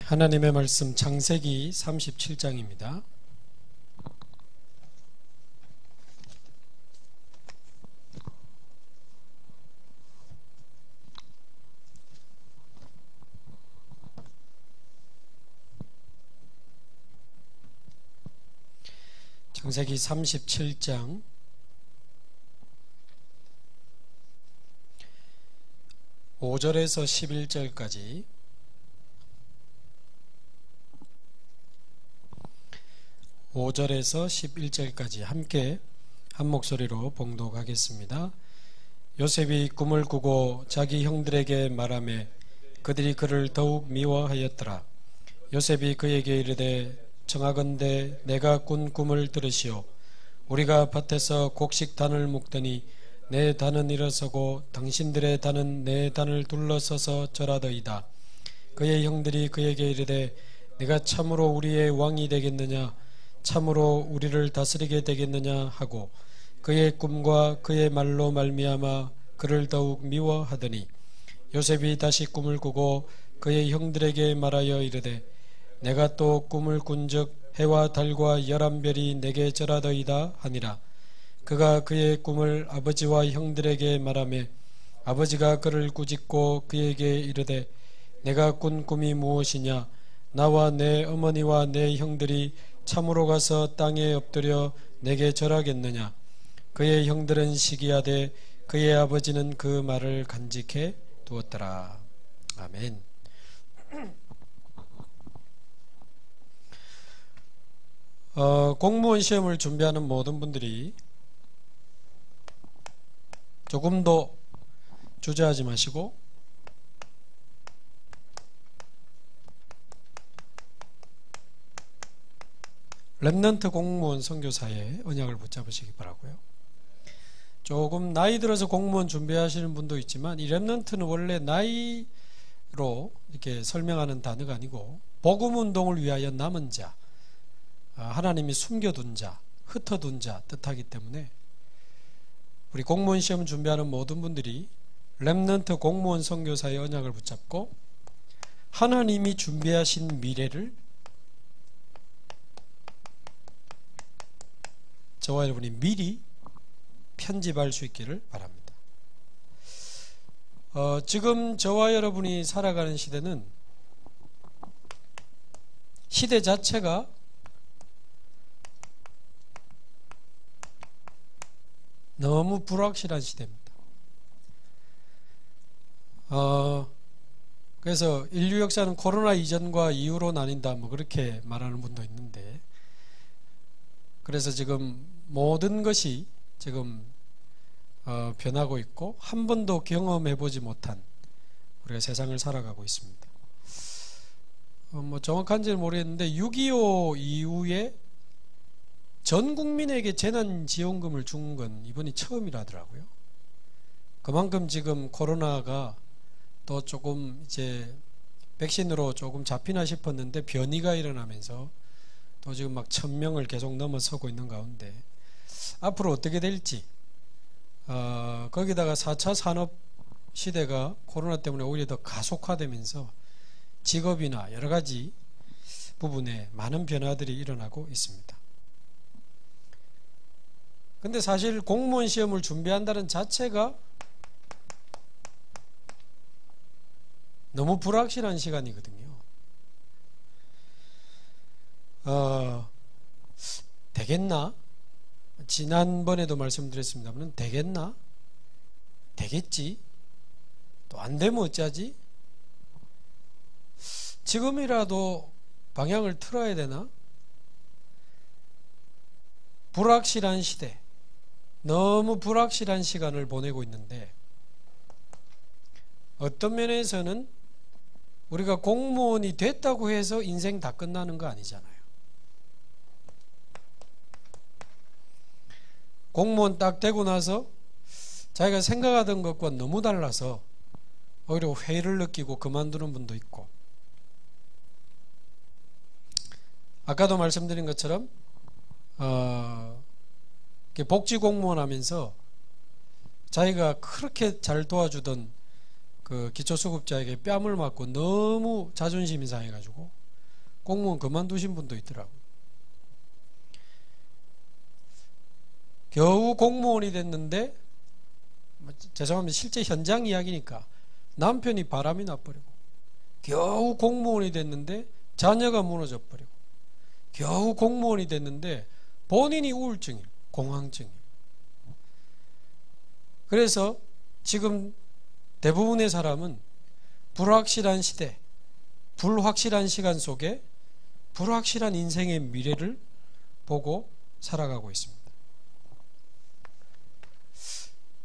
하나님의 말씀 창세기 37장입니다. 창세기 37장 5절에서 11절까지 함께 한 목소리로 봉독하겠습니다. 요셉이 꿈을 꾸고 자기 형들에게 말하매 그들이 그를 더욱 미워하였더라. 요셉이 그에게 이르되 청하건대 내가 꾼 꿈을 들으시오. 우리가 밭에서 곡식단을 묶더니 내 단은 일어서고 당신들의 단은 내 단을 둘러서서 절하더이다. 그의 형들이 그에게 이르되 네가 참으로 우리의 왕이 되겠느냐, 참으로 우리를 다스리게 되겠느냐 하고 그의 꿈과 그의 말로 말미암아 그를 더욱 미워하더니 요셉이 다시 꿈을 꾸고 그의 형들에게 말하여 이르되 내가 또 꿈을 꾼즉 해와 달과 11별이 내게 절하더이다 하니라. 그가 그의 꿈을 아버지와 형들에게 말하매 아버지가 그를 꾸짖고 그에게 이르되 내가 꾼 꿈이 무엇이냐, 나와 내 어머니와 내 형들이 참으로 가서 땅에 엎드려 내게 절하겠느냐. 그의 형들은 시기하되 그의 아버지는 그 말을 간직해 두었더라. 아멘. 공무원 시험을 준비하는 모든 분들이 조금도 주저하지 마시고 렘넌트 공무원 선교사의 언약을 붙잡으시기 바라고요. 조금 나이 들어서 공무원 준비하시는 분도 있지만 이 렘넌트는 원래 나이로 이렇게 설명하는 단어가 아니고 복음운동을 위하여 남은 자, 하나님이 숨겨둔 자, 흩어둔 자 뜻하기 때문에 우리 공무원 시험 준비하는 모든 분들이 렘넌트 공무원 선교사의 언약을 붙잡고 하나님이 준비하신 미래를 저와 여러분이 미리 편집할 수 있기를 바랍니다. 지금 저와 여러분이 살아가는 시대는 시대 자체가 너무 불확실한 시대입니다. 그래서 인류 역사는 코로나 이전과 이후로 나뉜다 뭐 그렇게 말하는 분도 있는데, 그래서 지금 모든 것이 지금 변하고 있고 한 번도 경험해보지 못한 우리가 세상을 살아가고 있습니다. 뭐 정확한지는 모르겠는데 6.25 이후에 전 국민에게 재난지원금을 준 건 이번이 처음이라더라고요. 그만큼 지금 코로나가 또 조금 이제 백신으로 조금 잡히나 싶었는데 변이가 일어나면서 또 지금 막 1000명을 계속 넘어서고 있는 가운데 앞으로 어떻게 될지, 거기다가 4차 산업 시대가 코로나 때문에 오히려 더 가속화되면서 직업이나 여러 가지 부분에 많은 변화들이 일어나고 있습니다. 근데 사실 공무원 시험을 준비한다는 자체가 너무 불확실한 시간이거든요. 되겠나? 지난번에도 말씀드렸습니다만 되겠나? 되겠지? 또 안 되면 어쩌지? 지금이라도 방향을 틀어야 되나? 불확실한 시대, 너무 불확실한 시간을 보내고 있는데 어떤 면에서는 우리가 공무원이 됐다고 해서 인생 다 끝나는 거 아니잖아요. 공무원 딱 되고 나서 자기가 생각하던 것과 너무 달라서 오히려 회의를 느끼고 그만두는 분도 있고, 아까도 말씀드린 것처럼 복지공무원 하면서 자기가 그렇게 잘 도와주던 그 기초수급자에게 뺨을 맞고 너무 자존심이 상해가지고 공무원 그만두신 분도 있더라고요. 겨우 공무원이 됐는데, 죄송합니다. 실제 현장 이야기니까 남편이 바람이 나버리고, 겨우 공무원이 됐는데 자녀가 무너져 버리고, 겨우 공무원이 됐는데 본인이 우울증이에요. 공황증이에요. 그래서 지금 대부분의 사람은 불확실한 시대, 불확실한 시간 속에 불확실한 인생의 미래를 보고 살아가고 있습니다.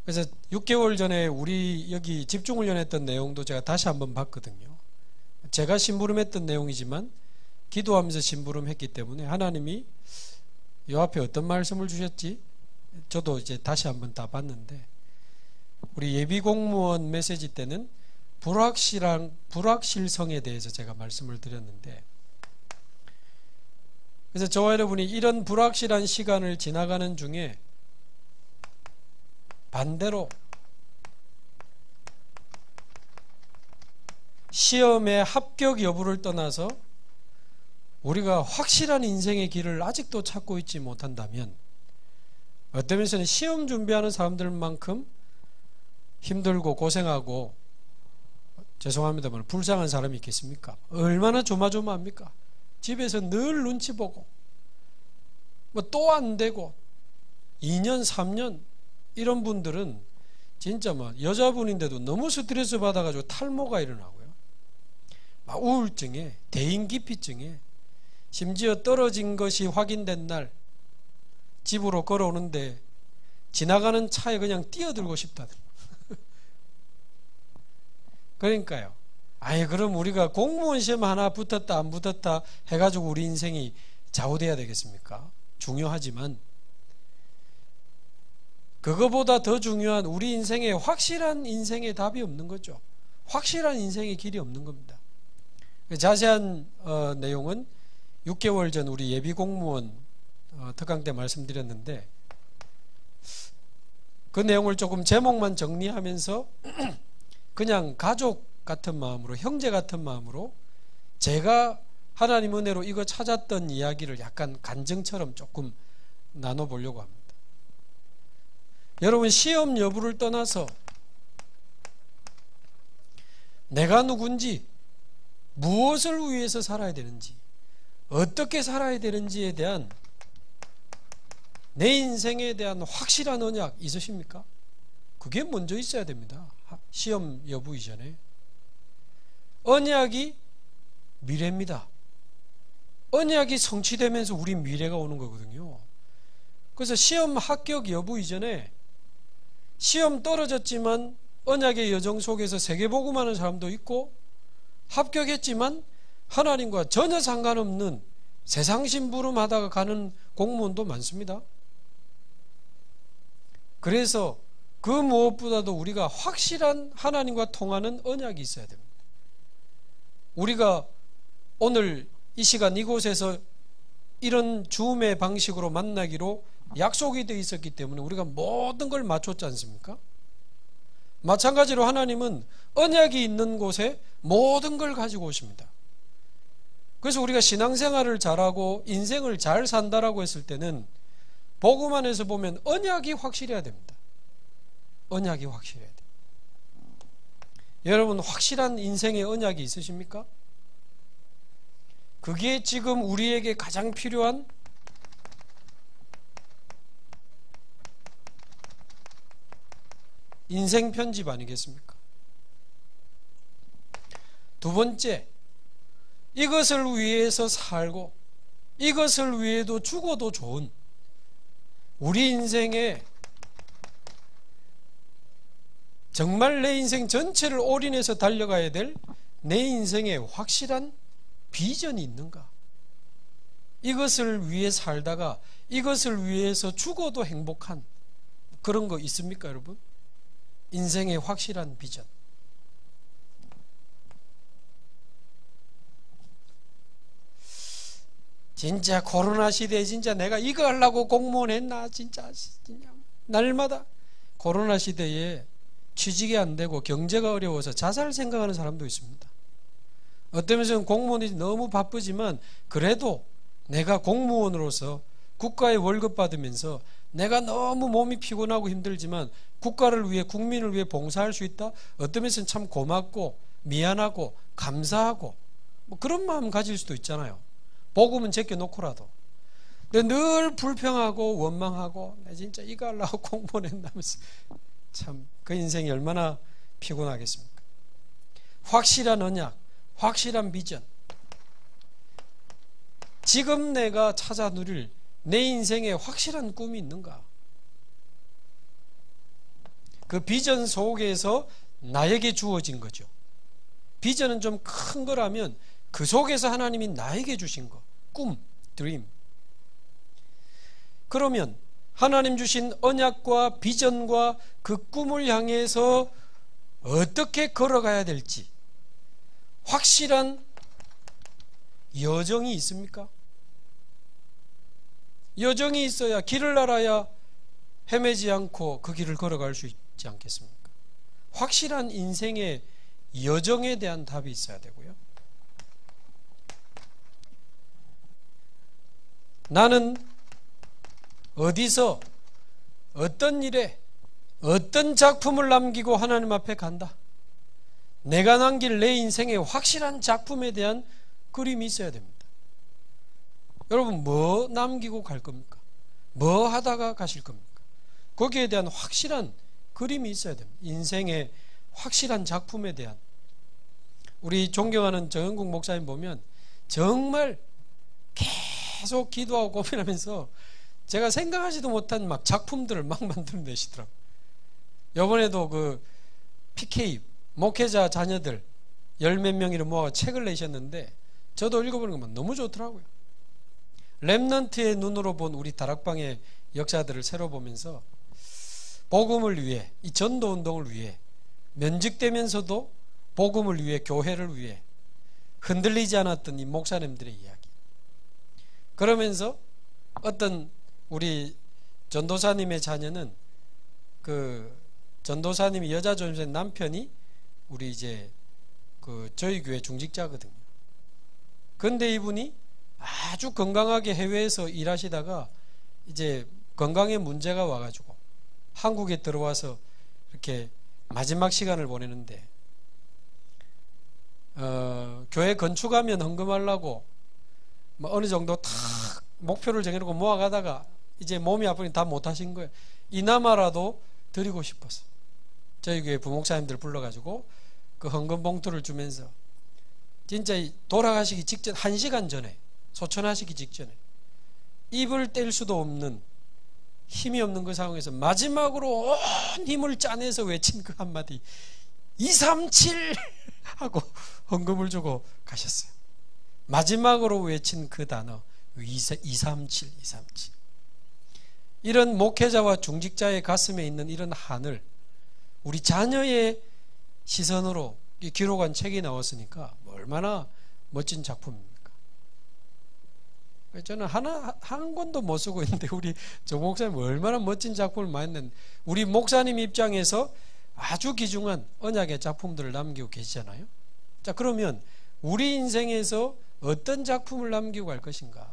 그래서 6개월 전에 우리 여기 집중훈련했던 내용도 제가 다시 한번 봤거든요. 제가 심부름했던 내용이지만 기도하면서 심부름했기 때문에 하나님이 이 앞에 어떤 말씀을 주셨지? 저도 이제 다시 한번 다 봤는데, 우리 예비공무원 메시지 때는 불확실성에 대해서 제가 말씀을 드렸는데, 그래서 저와 여러분이 이런 불확실한 시간을 지나가는 중에 반대로 시험의 합격 여부를 떠나서 우리가 확실한 인생의 길을 아직도 찾고 있지 못한다면, 어떤 면에서는 시험 준비하는 사람들만큼 힘들고 고생하고, 죄송합니다만 불쌍한 사람이 있겠습니까? 얼마나 조마조마합니까? 집에서 늘 눈치 보고, 뭐 또 안 되고, 2년 3년 이런 분들은 진짜 뭐 여자분인데도 너무 스트레스 받아가지고 탈모가 일어나고요, 막 우울증에, 대인기피증에, 심지어 떨어진 것이 확인된 날 집으로 걸어오는데 지나가는 차에 그냥 뛰어들고 싶다들. 그러니까요, 아예 그럼 우리가 공무원 시험 하나 붙었다 안 붙었다 해가지고 우리 인생이 좌우돼야 되겠습니까? 중요하지만 그거보다 더 중요한 우리 인생에 확실한 인생의 답이 없는 거죠. 확실한 인생의 길이 없는 겁니다. 자세한 내용은 6개월 전 우리 예비공무원 특강 때 말씀드렸는데, 그 내용을 조금 제목만 정리하면서 그냥 가족 같은 마음으로, 형제 같은 마음으로 제가 하나님 은혜로 이거 찾았던 이야기를 약간 간증처럼 조금 나눠보려고 합니다. 여러분, 시험 여부를 떠나서 내가 누군지, 무엇을 위해서 살아야 되는지, 어떻게 살아야 되는지에 대한, 내 인생에 대한 확실한 언약 있으십니까? 그게 먼저 있어야 됩니다. 시험 여부 이전에. 언약이 미래입니다. 언약이 성취되면서 우리 미래가 오는 거거든요. 그래서 시험 합격 여부 이전에 시험 떨어졌지만 언약의 여정 속에서 세계복음하는 사람도 있고, 합격했지만 하나님과 전혀 상관없는 세상 심부름하다가 가는 공무원도 많습니다. 그래서 그 무엇보다도 우리가 확실한 하나님과 통하는 언약이 있어야 됩니다. 우리가 오늘 이 시간 이곳에서 이런 줌의 방식으로 만나기로 약속이 되어 있었기 때문에 우리가 모든 걸 맞췄지 않습니까? 마찬가지로 하나님은 언약이 있는 곳에 모든 걸 가지고 오십니다. 그래서 우리가 신앙생활을 잘하고 인생을 잘 산다라고 했을 때는 복음 안에서 보면 언약이 확실해야 됩니다. 언약이 확실해야 돼요. 여러분, 확실한 인생의 언약이 있으십니까? 그게 지금 우리에게 가장 필요한 인생 편집 아니겠습니까? 두 번째, 이것을 위해서 살고 이것을 위해도 죽어도 좋은 우리 인생에 정말 내 인생 전체를 올인해서 달려가야 될 내 인생에 확실한 비전이 있는가? 이것을 위해 살다가 이것을 위해서 죽어도 행복한 그런 거 있습니까, 여러분? 인생의 확실한 비전. 진짜 코로나 시대에 진짜 내가 이거 하려고 공무원 했나? 진짜 날마다 코로나 시대에 취직이 안 되고 경제가 어려워서 자살 생각하는 사람도 있습니다. 어떤 면에서는 공무원이 너무 바쁘지만 그래도 내가 공무원으로서 국가의 월급 받으면서 내가 너무 몸이 피곤하고 힘들지만 국가를 위해 국민을 위해 봉사할 수 있다? 어떤 면에서는 참 고맙고 미안하고 감사하고 뭐 그런 마음 가질 수도 있잖아요. 복음은 제껴놓고라도. 근데 늘 불평하고 원망하고 나 진짜 이거 하려고 공무원 했다면서 참 그 인생이 얼마나 피곤하겠습니까? 확실한 언약, 확실한 비전, 지금 내가 찾아 누릴 내 인생에 확실한 꿈이 있는가? 그 비전 속에서 나에게 주어진 거죠. 비전은 좀 큰 거라면 그 속에서 하나님이 나에게 주신 거, 꿈, 드림. 그러면 하나님 주신 언약과 비전과 그 꿈을 향해서 어떻게 걸어가야 될지 확실한 여정이 있습니까? 여정이 있어야, 길을 알아야 헤매지 않고 그 길을 걸어갈 수 있지 않겠습니까? 확실한 인생의 여정에 대한 답이 있어야 되고요. 나는 어디서 어떤 일에 어떤 작품을 남기고 하나님 앞에 간다. 내가 남길 내 인생의 확실한 작품에 대한 그림이 있어야 됩니다. 여러분 뭐 남기고 갈 겁니까? 뭐 하다가 가실 겁니까? 거기에 대한 확실한 그림이 있어야 됩니다. 인생의 확실한 작품에 대한. 우리 존경하는 정영국 목사님 보면 정말 계속 기도하고 고민하면서 제가 생각하지도 못한 막 작품들을 막 만들어내시더라고요. 이번에도 그 PK 목회자 자녀들 10몇 명이를 모아 책을 내셨는데 저도 읽어보는 것만 너무 좋더라고요. 렘넌트의 눈으로 본 우리 다락방의 역사들을 새로 보면서 복음을 위해, 이 전도운동을 위해 면직되면서도 복음을 위해, 교회를 위해 흔들리지 않았던 이 목사님들의 이야기. 그러면서 어떤 우리 전도사님의 자녀는 그 전도사님이 여자 전도사님 남편이 우리 이제 그 저희 교회 중직자거든요. 근데 이분이 아주 건강하게 해외에서 일하시다가 이제 건강에 문제가 와가지고 한국에 들어와서 이렇게 마지막 시간을 보내는데 교회 건축하면 헌금하려고 뭐 어느 정도 탁 목표를 정해놓고 모아가다가 이제 몸이 아프니 다 못하신 거예요. 이나마라도 드리고 싶어서 저희 교회 부목사님들 불러가지고 그 헌금 봉투를 주면서 진짜 돌아가시기 직전 1시간 전에 소천하시기 직전에 입을 뗄 수도 없는 힘이 없는 그 상황에서 마지막으로 온 힘을 짜내서 외친 그 한마디 237 하고 헌금을 주고 가셨어요. 마지막으로 외친 그 단어 237 이런 목회자와 중직자의 가슴에 있는 이런 한을 우리 자녀의 시선으로 기록한 책이 나왔으니까 얼마나 멋진 작품입니까? 저는 한 권도 못 쓰고 있는데 우리 정 목사님 얼마나 멋진 작품을 많이 냈는데 우리 목사님 입장에서 아주 귀중한 언약의 작품들을 남기고 계시잖아요. 자, 그러면 우리 인생에서 어떤 작품을 남기고 갈 것인가?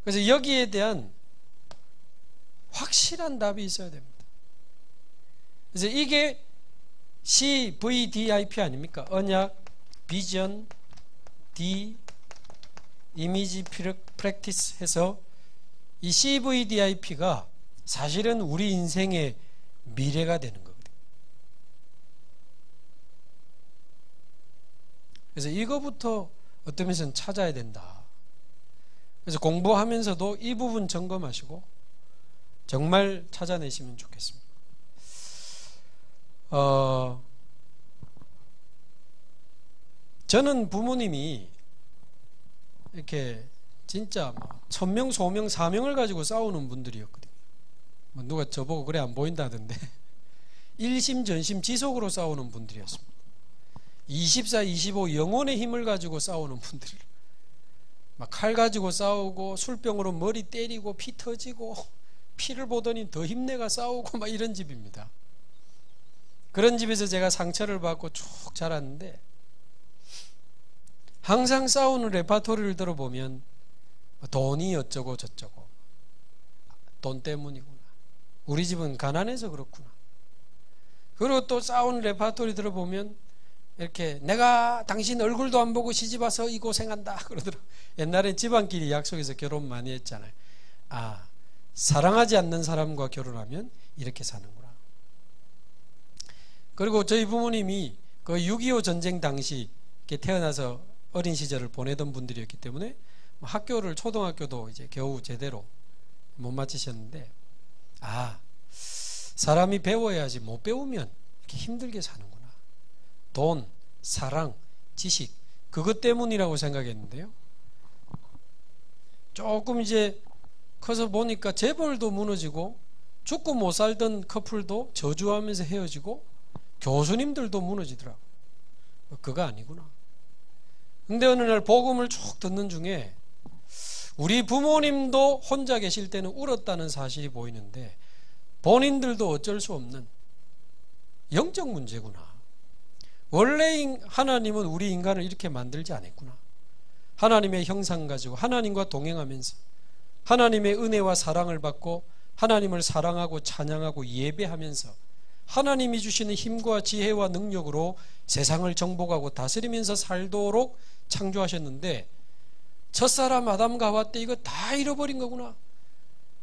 그래서 여기에 대한 확실한 답이 있어야 됩니다. 그래서 이게 CVDIP 아닙니까? 언약, 비전, D, 이미지 프랙티스 해서 이 CVDIP가 사실은 우리 인생의 미래가 되는 거거든요. 그래서 이거부터 어떤 면에서는 찾아야 된다. 그래서 공부하면서도 이 부분 점검하시고 정말 찾아내시면 좋겠습니다. 저는 부모님이 이렇게 진짜 1000명, 소명, 사명을 가지고 싸우는 분들이었거든요. 누가 저보고 그래 안 보인다던데 일심 전심 지속으로 싸우는 분들이었습니다. 24, 25 영혼의 힘을 가지고 싸우는 분들, 막 칼 가지고 싸우고 술병으로 머리 때리고 피 터지고 피를 보더니 더 힘내가 싸우고 막 이런 집입니다. 그런 집에서 제가 상처를 받고 쭉 자랐는데 항상 싸우는 레파토리를 들어보면 돈이 어쩌고 저쩌고, 돈 때문이구나, 우리 집은 가난해서 그렇구나. 그리고 또 싸우는 레파토리 들어보면 이렇게 내가 당신 얼굴도 안 보고 시집 와서 이 고생한다 그러더라고요. 옛날엔 집안끼리 약속해서 결혼 많이 했잖아요. 아, 사랑하지 않는 사람과 결혼하면 이렇게 사는구나. 그리고 저희 부모님이 그 6.25 전쟁 당시 이렇게 태어나서 어린 시절을 보내던 분들이었기 때문에 학교를, 초등학교도 이제 겨우 제대로 못 마치셨는데, 아, 사람이 배워야지 못 배우면 이렇게 힘들게 사는구나. 돈, 사랑, 지식, 그것 때문이라고 생각했는데요. 조금 이제 커서 보니까 재벌도 무너지고 죽고 못 살던 커플도 저주하면서 헤어지고 교수님들도 무너지더라고. 그거 아니구나. 근데 어느 날 복음을 쭉 듣는 중에 우리 부모님도 혼자 계실 때는 울었다는 사실이 보이는데 본인들도 어쩔 수 없는 영적 문제구나. 원래 하나님은 우리 인간을 이렇게 만들지 않았구나. 하나님의 형상 가지고 하나님과 동행하면서 하나님의 은혜와 사랑을 받고 하나님을 사랑하고 찬양하고 예배하면서 하나님이 주시는 힘과 지혜와 능력으로 세상을 정복하고 다스리면서 살도록 창조하셨는데, 첫사람 아담과 하와 때 이거 다 잃어버린 거구나.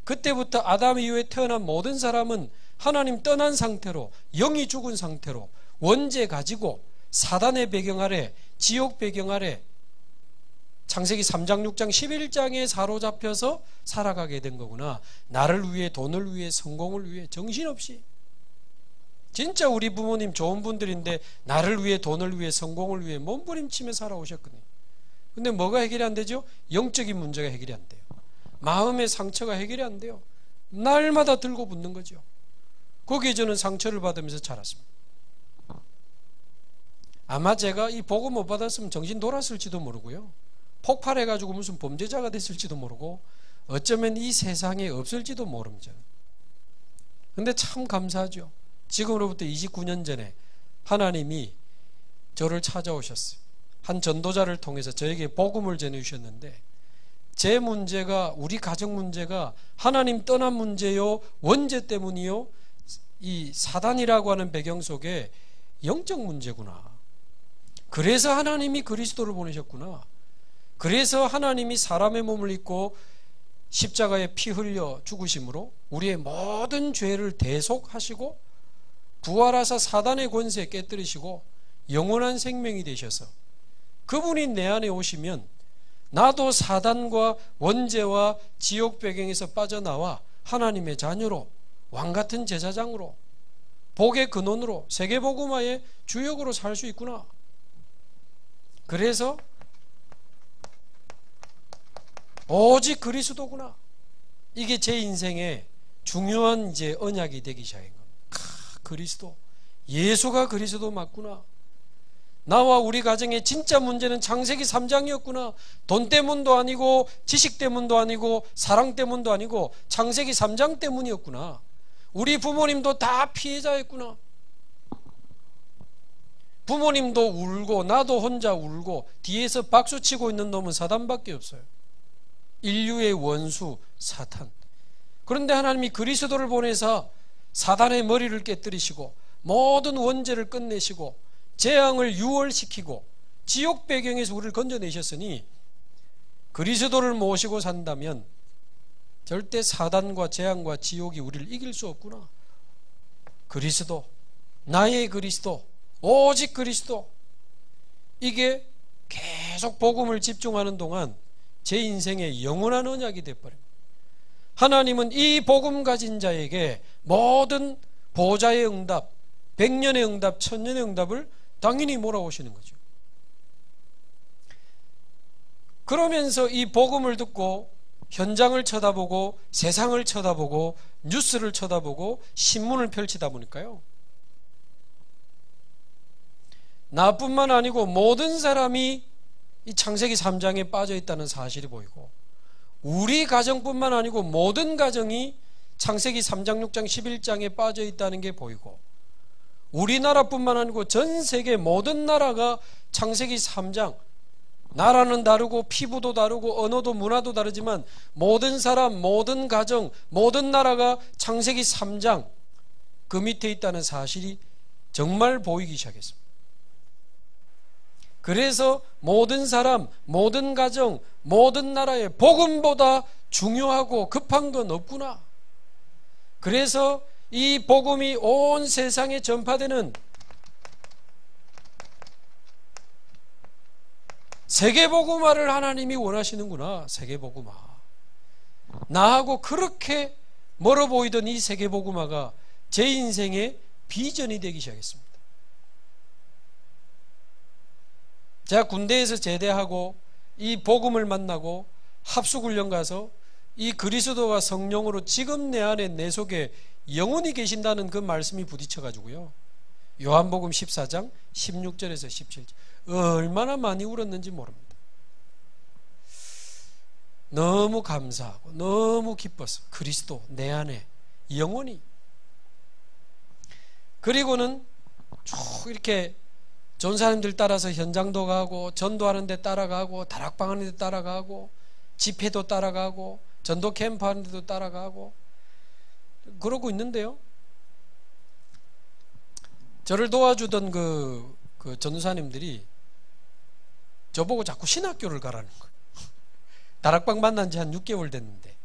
그때부터 아담 이후에 태어난 모든 사람은 하나님 떠난 상태로, 영이 죽은 상태로 원죄 가지고 사단의 배경 아래, 지옥 배경 아래 창세기 3장 6장 11장에 사로잡혀서 살아가게 된 거구나. 나를 위해, 돈을 위해, 성공을 위해 정신없이. 진짜 우리 부모님 좋은 분들인데 나를 위해, 돈을 위해, 성공을 위해 몸부림치며 살아오셨거든요. 근데 뭐가 해결이 안 되죠? 영적인 문제가 해결이 안 돼요. 마음의 상처가 해결이 안 돼요. 날마다 들고 붙는 거죠. 거기에 저는 상처를 받으면서 자랐습니다. 아마 제가 이 복음 못 받았으면 정신 돌았을지도 모르고요, 폭발해가지고 무슨 범죄자가 됐을지도 모르고 어쩌면 이 세상에 없을지도 모릅니다. 근데 참 감사하죠. 지금으로부터 29년 전에 하나님이 저를 찾아오셨어요. 한 전도자를 통해서 저에게 복음을 전해주셨는데, 제 문제가, 우리 가정 문제가 하나님 떠난 문제요, 원죄 때문이요, 이 사단이라고 하는 배경 속에 영적 문제구나. 그래서 하나님이 그리스도를 보내셨구나. 그래서 하나님이 사람의 몸을 입고 십자가에 피 흘려 죽으심으로 우리의 모든 죄를 대속하시고 부활하사 사단의 권세 깨뜨리시고 영원한 생명이 되셔서 그분이 내 안에 오시면 나도 사단과 원죄와 지옥 배경에서 빠져나와 하나님의 자녀로, 왕같은 제사장으로, 복의 근원으로, 세계복음화의 주역으로 살 수 있구나. 그래서 오직 그리스도구나. 이게 제 인생의 중요한 이제 언약이 되기 시작한 겁니다. 그리스도, 예수가 그리스도 맞구나. 나와 우리 가정의 진짜 문제는 창세기 3장이었구나. 돈 때문도 아니고 지식 때문도 아니고 사랑 때문도 아니고 창세기 3장 때문이었구나. 우리 부모님도 다 피해자였구나. 부모님도 울고 나도 혼자 울고 뒤에서 박수치고 있는 놈은 사단밖에 없어요. 인류의 원수 사탄. 그런데 하나님이 그리스도를 보내서 사단의 머리를 깨뜨리시고 모든 원죄를 끝내시고 재앙을 유월시키고 지옥 배경에서 우리를 건져내셨으니 그리스도를 모시고 산다면 절대 사단과 재앙과 지옥이 우리를 이길 수 없구나. 그리스도, 나의 그리스도, 오직 그리스도. 이게 계속 복음을 집중하는 동안 제 인생의 영원한 언약이 되어버립니다. 하나님은 이 복음 가진 자에게 모든 보좌의 응답, 100년의 응답, 1000년의 응답을 당연히 몰아오시는 거죠. 그러면서 이 복음을 듣고 현장을 쳐다보고 세상을 쳐다보고 뉴스를 쳐다보고 신문을 펼치다 보니까요, 나뿐만 아니고 모든 사람이 이 창세기 3장에 빠져 있다는 사실이 보이고, 우리 가정뿐만 아니고 모든 가정이 창세기 3장, 6장, 11장에 빠져 있다는 게 보이고, 우리나라뿐만 아니고 전 세계 모든 나라가 창세기 3장, 나라는 다르고 피부도 다르고 언어도 문화도 다르지만 모든 사람, 모든 가정, 모든 나라가 창세기 3장 그 밑에 있다는 사실이 정말 보이기 시작했습니다. 그래서 모든 사람, 모든 가정, 모든 나라의 복음보다 중요하고 급한 건 없구나. 그래서 이 복음이 온 세상에 전파되는 세계복음화를 하나님이 원하시는구나. 세계복음화. 나하고 그렇게 멀어 보이던 이 세계복음화가 제 인생의 비전이 되기 시작했습니다. 제가 군대에서 제대하고 이 복음을 만나고 합숙훈련 가서 이 그리스도가 성령으로 지금 내 안에 내 속에 영원히 계신다는 그 말씀이 부딪혀가지고요, 요한복음 14장 16절에서 17절 얼마나 많이 울었는지 모릅니다. 너무 감사하고 너무 기뻐서 그리스도 내 안에 영원히. 그리고는 쭉 이렇게 전사님들 따라서 현장도 가고 전도하는 데 따라가고 다락방 하는 데 따라가고 집회도 따라가고 전도 캠프 하는 데도 따라가고 그러고 있는데요, 저를 도와주던 그 전도사님들이 저보고 자꾸 신학교를 가라는 거예요. 다락방 만난 지 한 6개월 됐는데,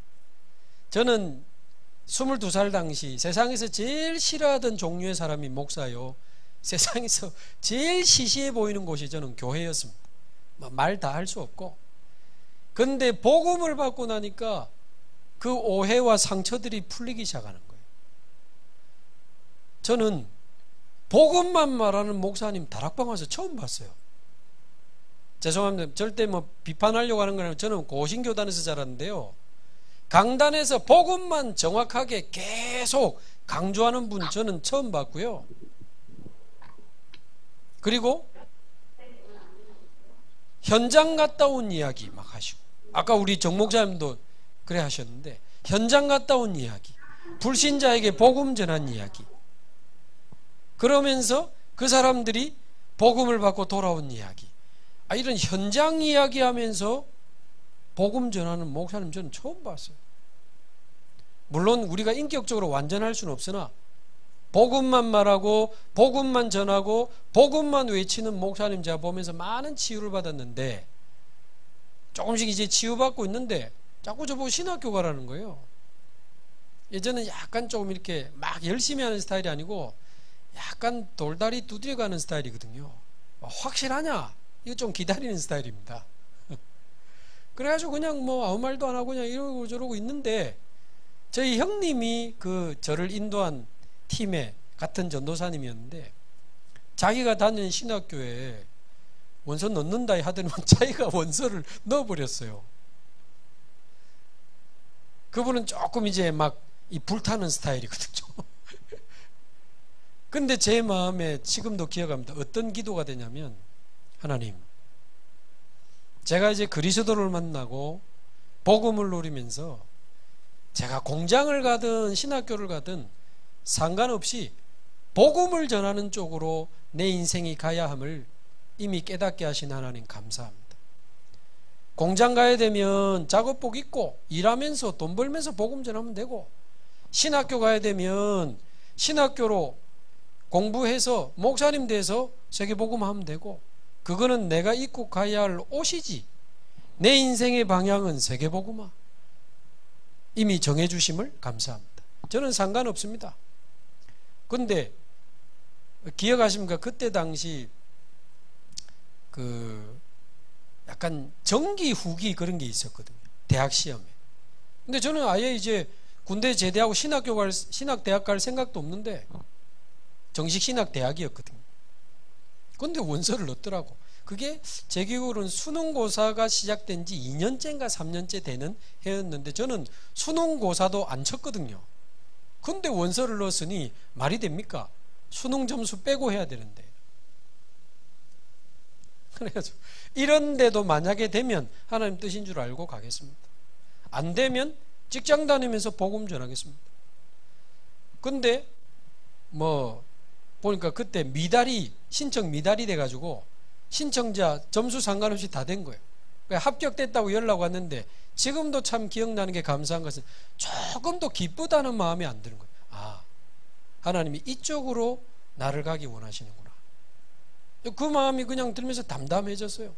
저는 22살 당시 세상에서 제일 싫어하던 종류의 사람이 목사요, 세상에서 제일 시시해 보이는 곳이 저는 교회였습니다. 말 다 할 수 없고. 근데 복음을 받고 나니까 그 오해와 상처들이 풀리기 시작하는 거예요. 저는 복음만 말하는 목사님 다락방 와서 처음 봤어요. 죄송합니다. 절대 비판하려고 하는 건 아니고 저는 고신교단에서 자랐는데요, 강단에서 복음만 정확하게 계속 강조하는 분 저는 처음 봤고요. 그리고 현장 갔다 온 이야기 막 하시고, 아까 우리 정 목사님도 그래 하셨는데, 현장 갔다 온 이야기, 불신자에게 복음 전한 이야기, 그러면서 그 사람들이 복음을 받고 돌아온 이야기, 이런 현장 이야기 하면서 복음 전하는 목사님 저는 처음 봤어요. 물론 우리가 인격적으로 완전할 수는 없으나 복음만 말하고 복음만 전하고 복음만 외치는 목사님 제가 보면서 많은 치유를 받았는데, 조금씩 이제 치유받고 있는데 자꾸 저보고 신학교 가라는 거예요. 예전엔 약간 조금 이렇게 막 열심히 하는 스타일이 아니고 약간 돌다리 두드려 가는 스타일이거든요. 확실하냐? 이거 좀 기다리는 스타일입니다. 그래가지고 그냥 아무 말도 안 하고 그냥 이러고 저러고 있는데, 저희 형님이 저를 인도한 팀의 같은 전도사님이었는데, 자기가 다니는 신학교에 원서 넣는다 하더니만 자기가 원서를 넣어버렸어요. 그분은 조금 이제 막 이 불타는 스타일이거든요. 근데 제 마음에 지금도 기억합니다. 어떤 기도가 되냐면, 하나님, 제가 이제 그리스도를 만나고 복음을 누리면서 제가 공장을 가든 신학교를 가든 상관없이 복음을 전하는 쪽으로 내 인생이 가야 함을 이미 깨닫게 하신 하나님 감사합니다. 공장 가야 되면 작업복 입고 일하면서 돈 벌면서 복음 전하면 되고, 신학교 가야 되면 신학교로 공부해서 목사님 돼서 세계복음 하면 되고, 그거는 내가 입고 가야 할 옷이지 내 인생의 방향은 세계복음화 이미 정해주심을 감사합니다. 저는 상관없습니다. 근데 기억하십니까? 그때 당시 약간 정기 후기 그런 게 있었거든요, 대학 시험에. 근데 저는 아예 이제 군대 제대하고 신학대학 갈 생각도 없는데 정식 신학대학이었거든요. 근데 원서를 넣더라고. 그게 제 기억으로는 수능고사가 시작된 지 2년째인가 3년째 되는 해였는데, 저는 수능고사도 안 쳤거든요. 근데 원서를 넣었으니 말이 됩니까? 수능 점수 빼고 해야 되는데. 그래가지고 이런데도 만약에 되면 하나님 뜻인 줄 알고 가겠습니다. 안 되면 직장 다니면서 복음 전하겠습니다. 근데 뭐 보니까 그때 신청 미달이 돼가지고 신청자 점수 상관없이 다 된 거예요. 그러니까 합격됐다고 연락 왔는데 지금도 참 기억나는 게 감사한 것은 조금도 기쁘다는 마음이 안 드는 거예요. 아, 하나님이 이쪽으로 나를 가기 원하시는구나. 그 마음이 그냥 들면서 담담해졌어요.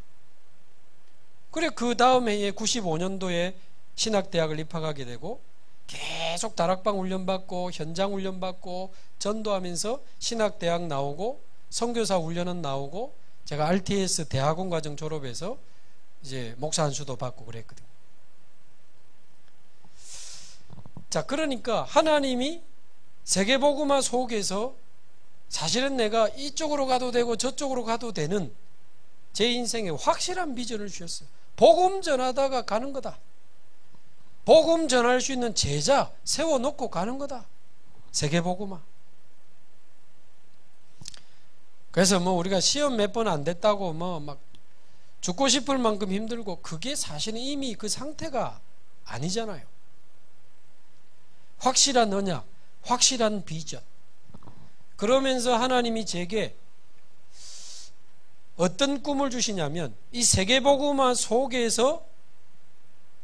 그래 그 다음 해에 95년도에 신학대학을 입학하게 되고 계속 다락방 훈련받고 현장 훈련받고 전도하면서 신학대학 나오고 선교사 훈련은 나오고 제가 RTS 대학원 과정 졸업해서 이제 목사 안수도 받고 그랬거든요. 자, 그러니까 하나님이 세계복음화 속에서 사실은 내가 이쪽으로 가도 되고 저쪽으로 가도 되는 제 인생에 확실한 비전을 주셨어요. 복음 전하다가 가는 거다. 복음 전할 수 있는 제자 세워놓고 가는 거다. 세계복음화. 그래서 뭐 우리가 시험 몇 번 안 됐다고 뭐 막 죽고 싶을 만큼 힘들고 그게 사실은 이미 그 상태가 아니잖아요. 확실한 언약, 확실한 비전. 그러면서 하나님이 제게 어떤 꿈을 주시냐면 이 세계복음화 속에서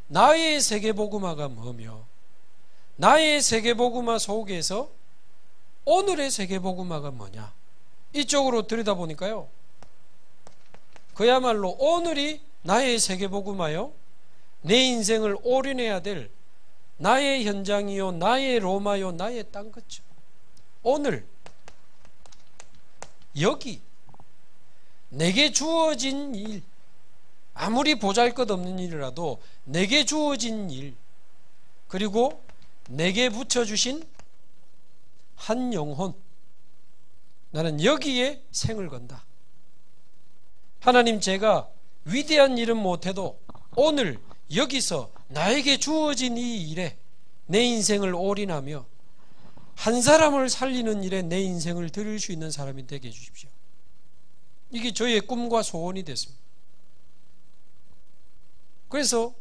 나의 세계복음화가 뭐며 나의 세계복음화 속에서 오늘의 세계복음화가 뭐냐 이쪽으로 들여다보니까요 그야말로 오늘이 나의 세계복음화요 내 인생을 올인해야 될 나의 현장이요 나의 로마요 나의 땅끝이요 오늘 여기 내게 주어진 일 아무리 보잘것없는 일이라도 내게 주어진 일 그리고 내게 붙여주신 한 영혼 나는 여기에 생을 건다. 하나님 제가 위대한 일은 못해도 오늘 여기서 나에게 주어진 이 일에 내 인생을 올인하며 한 사람을 살리는 일에 내 인생을 드릴 수 있는 사람이 되게 해주십시오. 이게 저의 꿈과 소원이 됐습니다. 그래서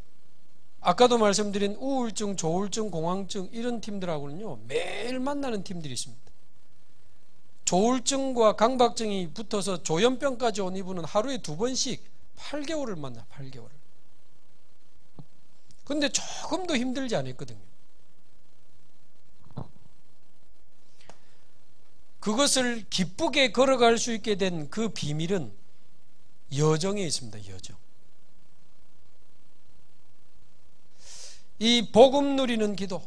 아까도 말씀드린 우울증, 조울증, 공황증 이런 팀들하고는요 매일 만나는 팀들이 있습니다. 조울증과 강박증이 붙어서 조현병까지 온 이분은 하루에 2번씩 8개월을 만나 8개월을. 근데 조금도 힘들지 않았거든요. 그것을 기쁘게 걸어갈 수 있게 된 그 비밀은 여정에 있습니다. 여정. 이 복음 누리는 기도,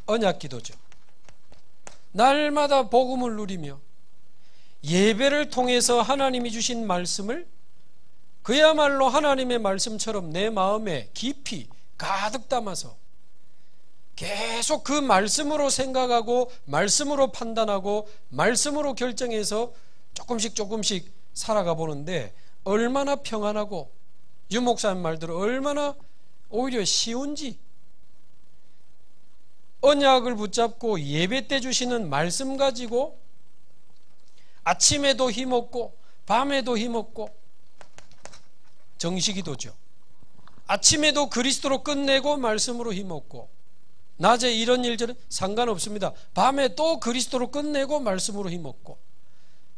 언약 기도죠. 날마다 복음을 누리며 예배를 통해서 하나님이 주신 말씀을 그야말로 하나님의 말씀처럼 내 마음에 깊이 가득 담아서 계속 그 말씀으로 생각하고 말씀으로 판단하고 말씀으로 결정해서 조금씩 살아가 보는데 얼마나 평안하고 유 목사님 말대로 얼마나 오히려 쉬운지 언약을 붙잡고 예배 때 주시는 말씀 가지고 아침에도 힘없고 밤에도 힘없고 정식기도죠. 아침에도 그리스도로 끝내고 말씀으로 힘없고 낮에 이런 일들은 상관없습니다. 밤에 또 그리스도로 끝내고 말씀으로 힘없고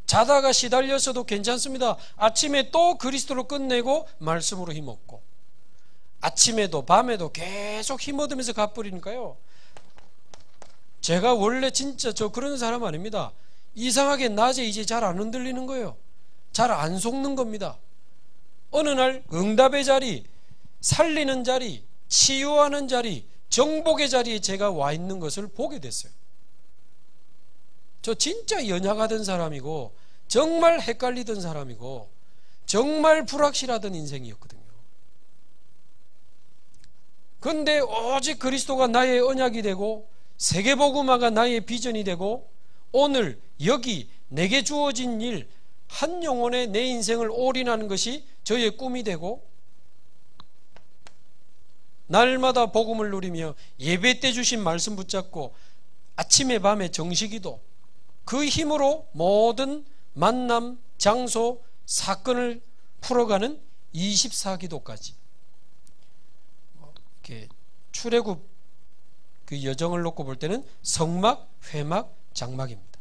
자다가 시달렸어도 괜찮습니다. 아침에 또 그리스도로 끝내고 말씀으로 힘없고 아침에도 밤에도 계속 힘 얻으면서 갚으리니까요. 제가 원래 진짜 저 그런 사람 아닙니다. 이상하게 낮에 이제 잘 안 흔들리는 거예요. 잘 안 속는 겁니다. 어느 날 응답의 자리, 살리는 자리, 치유하는 자리, 정복의 자리에 제가 와 있는 것을 보게 됐어요. 저 진짜 연약하던 사람이고 정말 헷갈리던 사람이고 정말 불확실하던 인생이었거든요. 그런데 오직 그리스도가 나의 언약이 되고 세계복음화가 나의 비전이 되고 오늘 여기 내게 주어진 일 한 영혼에 내 인생을 올인하는 것이 저의 꿈이 되고 날마다 복음을 누리며 예배 때 주신 말씀 붙잡고 아침에 밤에 정식기도 그 힘으로 모든 만남, 장소, 사건을 풀어가는 24기도까지 이렇게 출애굽 그 여정을 놓고 볼 때는 성막, 회막, 장막입니다.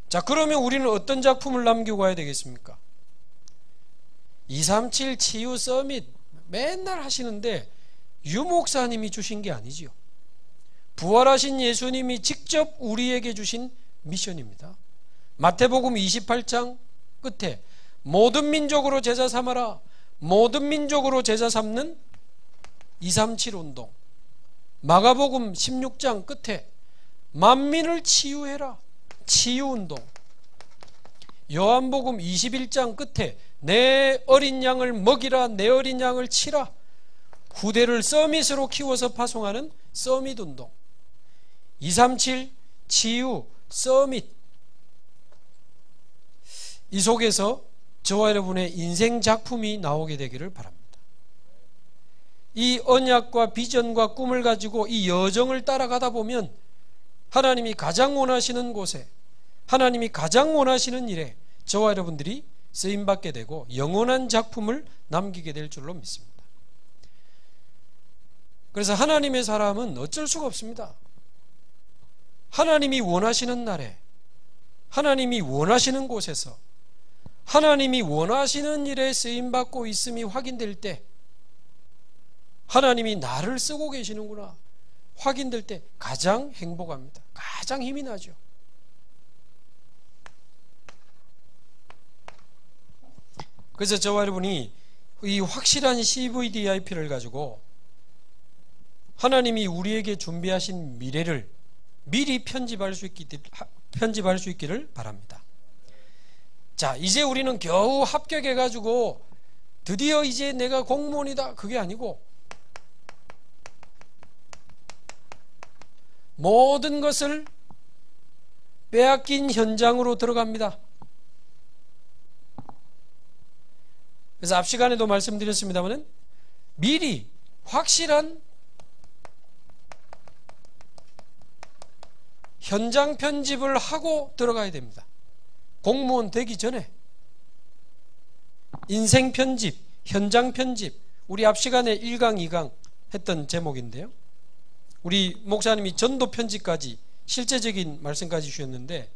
자, 그러면 우리는 어떤 작품을 남기고 가야 되겠습니까? 237 치유 서밋 맨날 하시는데 유 목사님이 주신 게 아니지요. 부활하신 예수님이 직접 우리에게 주신 미션입니다. 마태복음 28장 끝에 모든 민족으로 제자 삼아라, 모든 민족으로 제자 삼는 237 운동. 마가복음 16장 끝에 만민을 치유해라, 치유 운동. 요한복음 21장 끝에 내 어린 양을 먹이라, 내 어린 양을 치라, 후대를 서밋으로 키워서 파송하는 서밋 운동. 237 치유 서밋. 이 속에서 저와 여러분의 인생 작품이 나오게 되기를 바랍니다. 이 언약과 비전과 꿈을 가지고 이 여정을 따라가다 보면 하나님이 가장 원하시는 곳에, 하나님이 가장 원하시는 일에 저와 여러분들이 쓰임받게 되고 영원한 작품을 남기게 될 줄로 믿습니다. 그래서 하나님의 사람은 어쩔 수가 없습니다. 하나님이 원하시는 날에, 하나님이 원하시는 곳에서, 하나님이 원하시는 일에 쓰임받고 있음이 확인될 때, 하나님이 나를 쓰고 계시는구나 확인될 때 가장 행복합니다. 가장 힘이 나죠. 그래서 저와 여러분이 이 확실한 CVDIP를 가지고 하나님이 우리에게 준비하신 미래를 미리 편집할 수 있기를 바랍니다. 자, 이제 우리는 겨우 합격해가지고 드디어 이제 내가 공무원이다, 그게 아니고 모든 것을 빼앗긴 현장으로 들어갑니다. 그래서 앞 시간에도 말씀드렸습니다만 미리 확실한 현장 편집을 하고 들어가야 됩니다. 공무원 되기 전에 인생 편집, 현장 편집, 우리 앞 시간에 1강, 2강 했던 제목인데요. 우리 목사님이 전도 편집까지 실제적인 말씀까지 주셨는데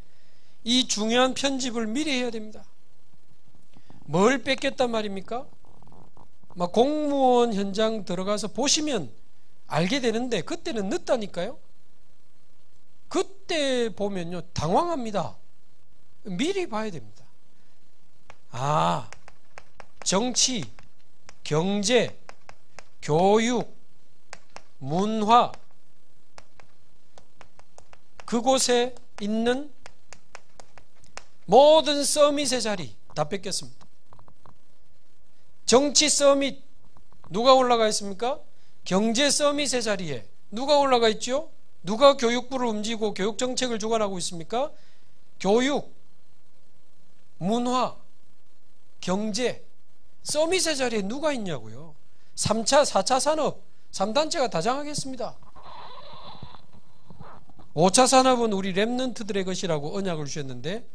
이 중요한 편집을 미리 해야 됩니다. 뭘 뺏겼단 말입니까? 막 공무원 현장 들어가서 보시면 알게 되는데 그때는 늦다니까요. 그때 보면요 당황합니다. 미리 봐야 됩니다. 아, 정치, 경제, 교육, 문화, 그곳에 있는 모든 서밋의 자리 다 뺏겼습니다. 정치 서밋 누가 올라가 있습니까? 경제 서밋의 자리에 누가 올라가 있죠? 누가 교육부를 움직이고 교육정책을 주관하고 있습니까? 교육, 문화, 경제 서밋의 자리에 누가 있냐고요. 3차, 4차 산업 3단체가 다 장악했습니다. 5차 산업은 우리 렘넌트들의 것이라고 언약을 주셨는데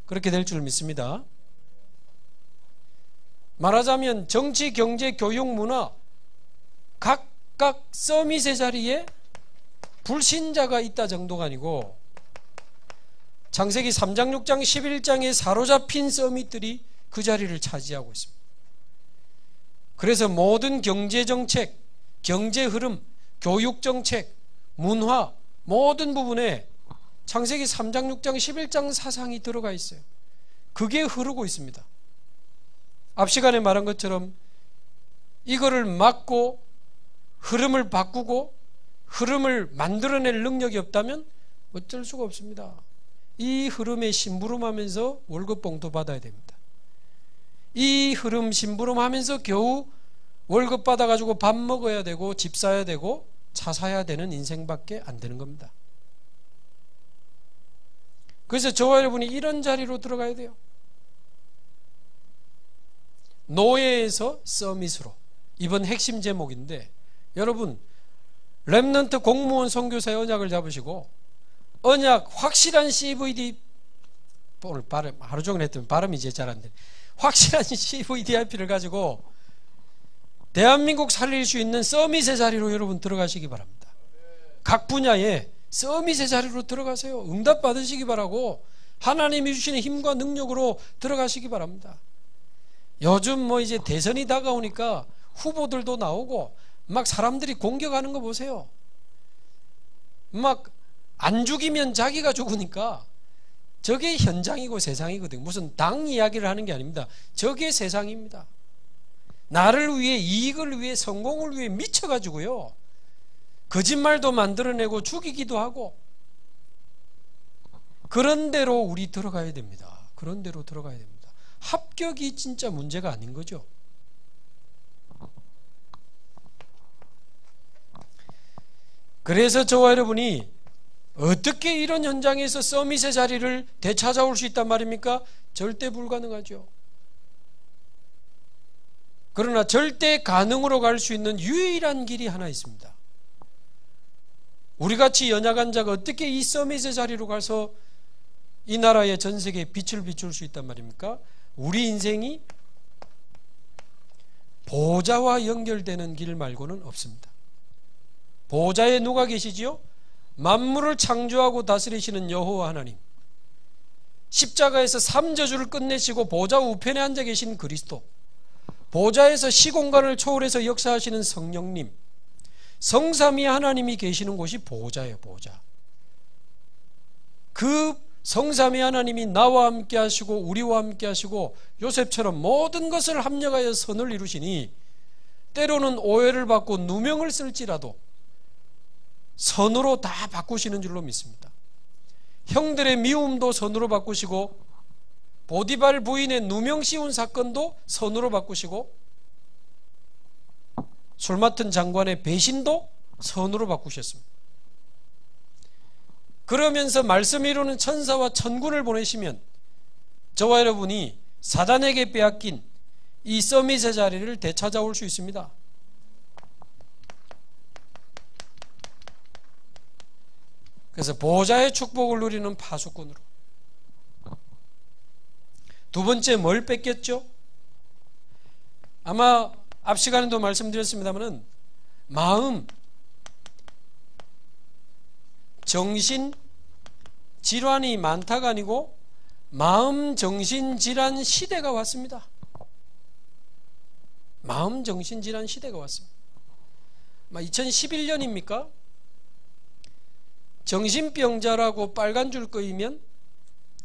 그렇게 될 줄 믿습니다. 말하자면 정치, 경제, 교육, 문화 각각 서밋의 자리에 불신자가 있다 정도가 아니고 창세기 3장, 6장, 11장에 사로잡힌 서밋들이 그 자리를 차지하고 있습니다. 그래서 모든 경제정책, 경제흐름, 교육정책, 문화 모든 부분에 창세기 3장, 6장, 11장 사상이 들어가 있어요. 그게 흐르고 있습니다. 앞 시간에 말한 것처럼 이거를 막고 흐름을 바꾸고 흐름을 만들어낼 능력이 없다면 어쩔 수가 없습니다. 이 흐름에 심부름하면서 월급봉도 받아야 됩니다. 이 흐름 심부름하면서 겨우 월급 받아가지고 밥 먹어야 되고 집 사야 되고 차 사야 되는 인생밖에 안 되는 겁니다. 그래서 저와 여러분이 이런 자리로 들어가야 돼요. 노예에서 서밋으로. 이번 핵심 제목인데 여러분 렘넌트 공무원 선교사의 언약을 잡으시고 언약 확실한 CVD 오늘 발음 하루 종일 했더니 발음이 이제 잘 안 돼. 확실한 CVDIP를 가지고 대한민국 살릴 수 있는 서밋의 자리로 여러분 들어가시기 바랍니다. 각 분야에 서밋의 자리로 들어가세요. 응답 받으시기 바라고 하나님이 주시는 힘과 능력으로 들어가시기 바랍니다. 요즘 뭐 이제 대선이 다가오니까 후보들도 나오고 막 사람들이 공격하는 거 보세요. 막 안 죽이면 자기가 죽으니까 저게 현장이고 세상이거든요. 무슨 당 이야기를 하는 게 아닙니다. 저게 세상입니다. 나를 위해, 이익을 위해, 성공을 위해 미쳐가지고요, 거짓말도 만들어내고 죽이기도 하고, 그런 대로 우리 들어가야 됩니다. 그런 대로 들어가야 됩니다. 합격이 진짜 문제가 아닌 거죠. 그래서 저와 여러분이 어떻게 이런 현장에서 서밋의 자리를 되찾아올 수 있단 말입니까? 절대 불가능하죠. 그러나 절대 가능으로 갈 수 있는 유일한 길이 하나 있습니다. 우리같이 연약한 자가 어떻게 이 서밋의 자리로 가서 이 나라의 전 세계에 빛을 비출 수 있단 말입니까? 우리 인생이 보좌와 연결되는 길 말고는 없습니다. 보좌에 누가 계시지요? 만물을 창조하고 다스리시는 여호와 하나님, 십자가에서 삼저주를 끝내시고 보좌 우편에 앉아 계신 그리스도, 보좌에서 시공간을 초월해서 역사하시는 성령님, 성삼위 하나님이 계시는 곳이 보좌예요. 보좌. 그 성삼위 하나님이 나와 함께 하시고 우리와 함께 하시고 요셉처럼 모든 것을 합력하여 선을 이루시니 때로는 오해를 받고 누명을 쓸지라도 선으로 다 바꾸시는 줄로 믿습니다. 형들의 미움도 선으로 바꾸시고 보디발 부인의 누명 씌운 사건도 선으로 바꾸시고 술 맡은 장관의 배신도 선으로 바꾸셨습니다. 그러면서 말씀 이루는 천사와 천군을 보내시면 저와 여러분이 사단에게 빼앗긴 이 서밋의 자리를 되찾아올 수 있습니다. 그래서 보좌의 축복을 누리는 파수꾼으로. 두 번째, 뭘 뺏겼죠? 아마 앞 시간에도 말씀드렸습니다마는 마음, 정신 질환이 많다가 아니고 마음 정신 질환 시대가 왔습니다. 마음 정신 질환 시대가 왔습니다. 2011년입니까? 정신병자라고 빨간 줄 끄이면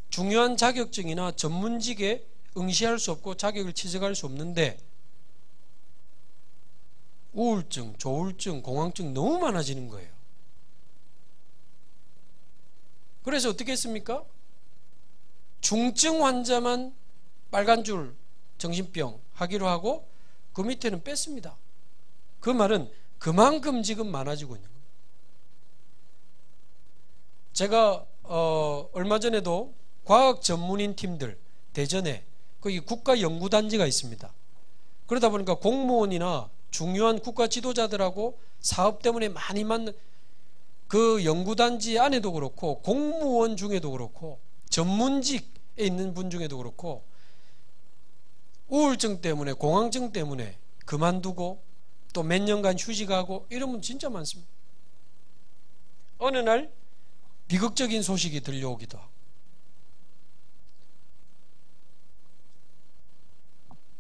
중요한 자격증이나 전문직에 응시할 수 없고 자격을 취득할 수 없는데 우울증, 조울증, 공황증 너무 많아지는 거예요. 그래서 어떻게 했습니까? 중증 환자만 빨간 줄 정신병 하기로 하고 그 밑에는 뺐습니다. 그 말은 그만큼 지금 많아지고 있는 겁니다. 제가 얼마 전에도 과학 전문인 팀들 대전에 거기 국가연구단지가 있습니다. 그러다 보니까 공무원이나 중요한 국가 지도자들하고 사업 때문에 많이 만난 그 연구단지 안에도 그렇고 공무원 중에도 그렇고 전문직에 있는 분 중에도 그렇고 우울증 때문에 공황증 때문에 그만두고 또 몇 년간 휴직하고 이런 분 진짜 많습니다. 어느 날 비극적인 소식이 들려오기도 하고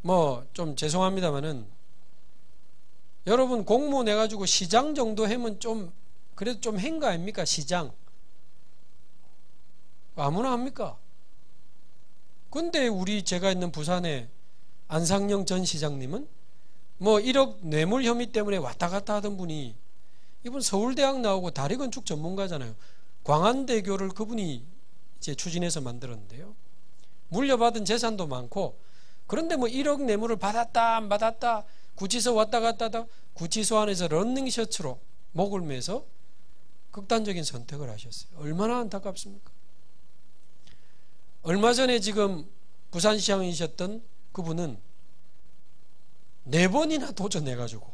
뭐 좀 죄송합니다마는 여러분 공무원 해가지고 시장 정도 하면 좀 그래도 좀 한 거 아닙니까? 시장 아무나 합니까? 근데 우리 제가 있는 부산의 안상영 전 시장님은 뭐 1억 뇌물 혐의 때문에 왔다 갔다 하던 분이 이분 서울대학 나오고 다리건축 전문가잖아요. 광안대교를 그분이 이제 추진해서 만들었는데요. 물려받은 재산도 많고 그런데 뭐 1억 뇌물을 받았다 안 받았다 구치소 왔다 갔다 하다 구치소 안에서 런닝셔츠로 목을 매서 극단적인 선택을 하셨어요. 얼마나 안타깝습니까? 얼마 전에 지금 부산시장이셨던 그분은 4번이나 도전해가지고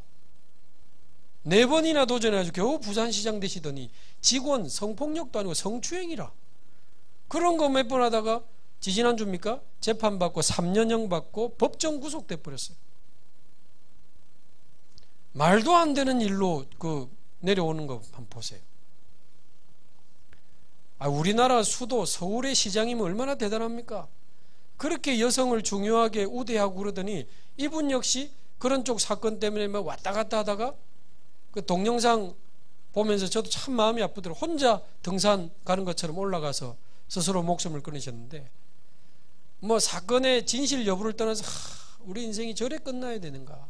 겨우 부산시장 되시더니 직원 성폭력도 아니고 성추행이라 그런 거 몇 번 하다가 지지난주입니까? 재판받고 3년형 받고 법정 구속돼 버렸어요. 말도 안 되는 일로 내려오는 거 한번 보세요. 우리나라 수도 서울의 시장이면 얼마나 대단합니까? 그렇게 여성을 중요하게 우대하고 그러더니 이분 역시 그런 쪽 사건 때문에 막 왔다 갔다 하다가 그 동영상 보면서 저도 참 마음이 아프더라고요. 혼자 등산 가는 것처럼 올라가서 스스로 목숨을 끊으셨는데, 뭐 사건의 진실 여부를 떠나서 우리 인생이 저래 끝나야 되는가?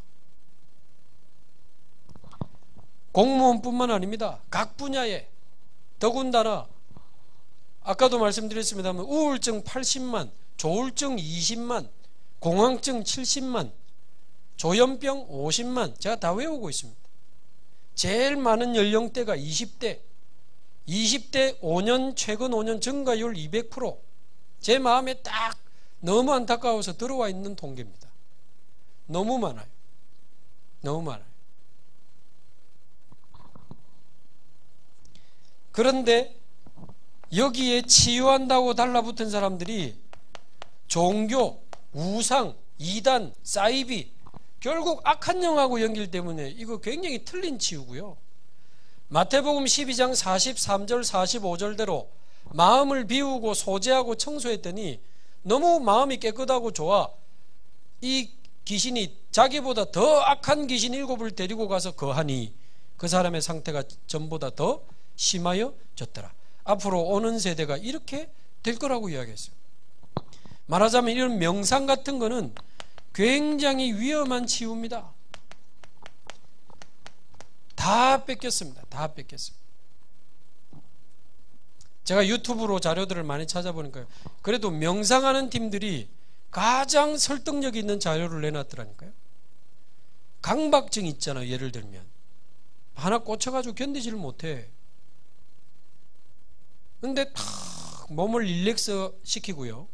공무원뿐만 아닙니다. 각 분야에, 더군다나 아까도 말씀드렸습니다만 우울증 80만, 조울증 20만, 공황증 70만, 조현병 50만, 제가 다 외우고 있습니다. 제일 많은 연령대가 20대 5년, 최근 5년 증가율 200%. 제 마음에 딱 너무 안타까워서 들어와 있는 통계입니다. 너무 많아요. 너무 많아요. 그런데 여기에 치유한다고 달라붙은 사람들이 종교, 우상, 이단, 사이비, 결국 악한 영하고 연결 때문에 이거 굉장히 틀린 치유고요. 마태복음 12장 43절 45절대로 마음을 비우고 소재하고 청소했더니 너무 마음이 깨끗하고 좋아 이 귀신이 자기보다 더 악한 귀신 7을 데리고 가서 거하니 그 사람의 상태가 전보다 더 심하여졌더라. 앞으로 오는 세대가 이렇게 될 거라고 이야기했어요. 말하자면 이런 명상 같은 거는 굉장히 위험한 치유입니다. 다 뺏겼습니다. 다 뺏겼습니다. 제가 유튜브로 자료들을 많이 찾아보니까요, 그래도 명상하는 팀들이 가장 설득력 있는 자료를 내놨더라니까요. 강박증 있잖아요. 예를 들면 하나 꽂혀가지고 견디지를 못해. 근데 탁 몸을 릴렉스 시키고요,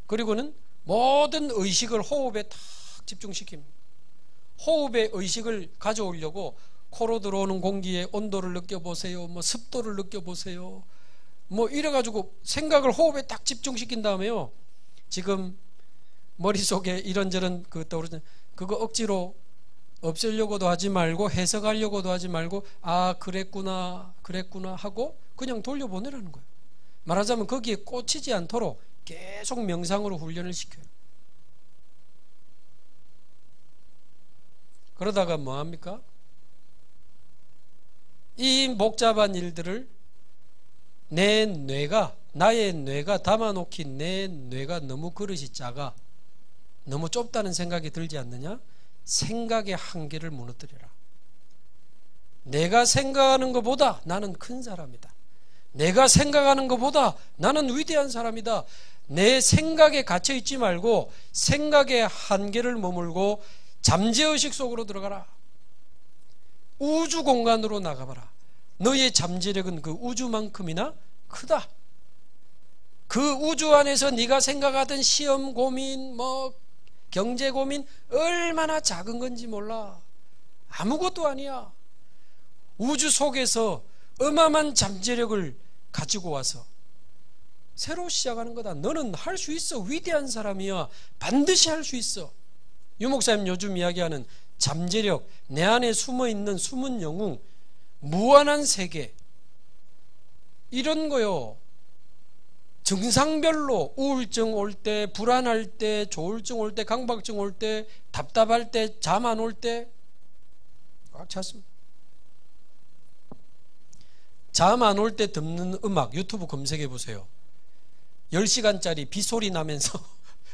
그리고는 모든 의식을 호흡에 탁 집중시킵니다. 호흡에 의식을 가져오려고 코로 들어오는 공기의 온도를 느껴보세요, 뭐 습도를 느껴보세요, 뭐 이래가지고 생각을 호흡에 딱 집중시킨 다음에요, 지금 머릿속에 이런저런 떠오르는 그거 억지로 없애려고도 하지 말고 해석하려고도 하지 말고 그랬구나 하고 그냥 돌려보내라는 거예요. 말하자면 거기에 꽂히지 않도록 계속 명상으로 훈련을 시켜요. 그러다가 뭐합니까? 이 복잡한 일들을 나의 뇌가 담아놓긴 내 뇌가 너무 그릇이 작아, 너무 좁다는 생각이 들지 않느냐? 생각의 한계를 무너뜨려라. 내가 생각하는 것보다 나는 큰 사람이다. 내가 생각하는 것보다 나는 위대한 사람이다. 내 생각에 갇혀 있지 말고 생각의 한계를 머물고 잠재의식 속으로 들어가라. 우주 공간으로 나가봐라. 너의 잠재력은 그 우주만큼이나 크다. 그 우주 안에서 네가 생각하던 시험 고민, 경제 고민 얼마나 작은 건지 몰라. 아무것도 아니야. 우주 속에서 어마어마한 잠재력을 가지고 와서 새로 시작하는 거다. 너는 할 수 있어. 위대한 사람이야. 반드시 할 수 있어. 유 목사님 요즘 이야기하는 잠재력, 내 안에 숨어있는 숨은 영웅, 무한한 세계, 이런 거요. 증상별로 우울증 올 때, 불안할 때, 조울증 올 때, 강박증 올 때, 답답할 때, 잠 안 올 때 꽉 찼습니다. 잠 안 올 때 듣는 음악 유튜브 검색해 보세요. 10시간짜리 빗소리 나면서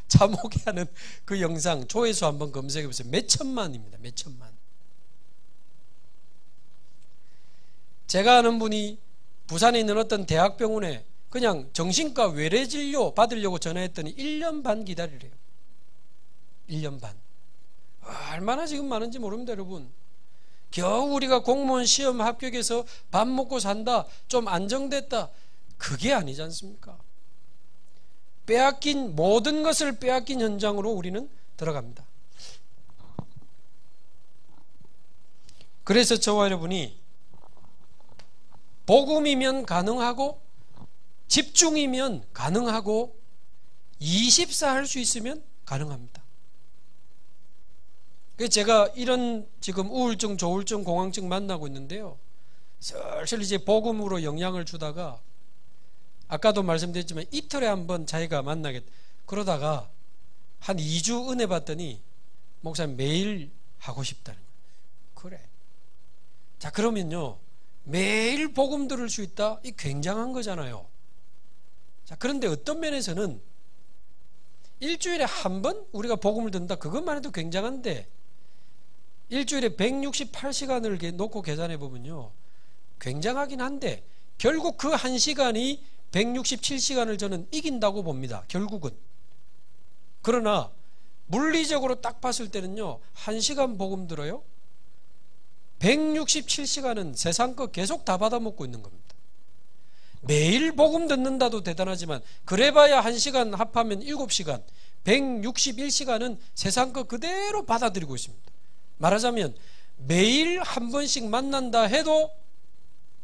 잠 오게 하는 그 영상 조회수 한번 검색해 보세요. 몇 천만입니다. 몇 천만. 제가 아는 분이 부산에 있는 어떤 대학병원에 그냥 정신과 외래진료 받으려고 전화했더니 1년 반 기다리래요. 1년 반. 얼마나 지금 많은지 모릅니다, 여러분. 겨우 우리가 공무원 시험 합격해서 밥 먹고 산다, 좀 안정됐다, 그게 아니지 않습니까? 모든 것을 빼앗긴 현장으로 우리는 들어갑니다. 그래서 저와 여러분이 복음이면 가능하고, 집중이면 가능하고, 24 할 수 있으면 가능합니다. 그래서 제가 이런 지금 우울증, 조울증, 공황증 만나고 있는데요. 슬슬 이제 복음으로 영향을 주다가 아까도 말씀드렸지만 이틀에 한 번 자기가 만나겠다. 그러다가 한 2주 은혜 받더니 목사님 매일 하고 싶다는 거예요. 그래. 자, 그러면요. 매일 복음 들을 수 있다? 이 굉장한 거잖아요. 자, 그런데 어떤 면에서는 일주일에 한 번 우리가 복음을 듣는다. 그것만 해도 굉장한데 일주일에 168시간을 놓고 계산해 보면요. 굉장하긴 한데 결국 그 1시간이 167시간을 저는 이긴다고 봅니다. 결국은. 그러나 물리적으로 딱 봤을 때는요. 1시간 복음 들어요. 167시간은 세상 거 계속 다 받아먹고 있는 겁니다. 매일 복음 듣는다도 대단하지만 그래봐야 1시간 합하면 7시간 161시간은 세상 거 그대로 받아들이고 있습니다. 말하자면 매일 한 번씩 만난다 해도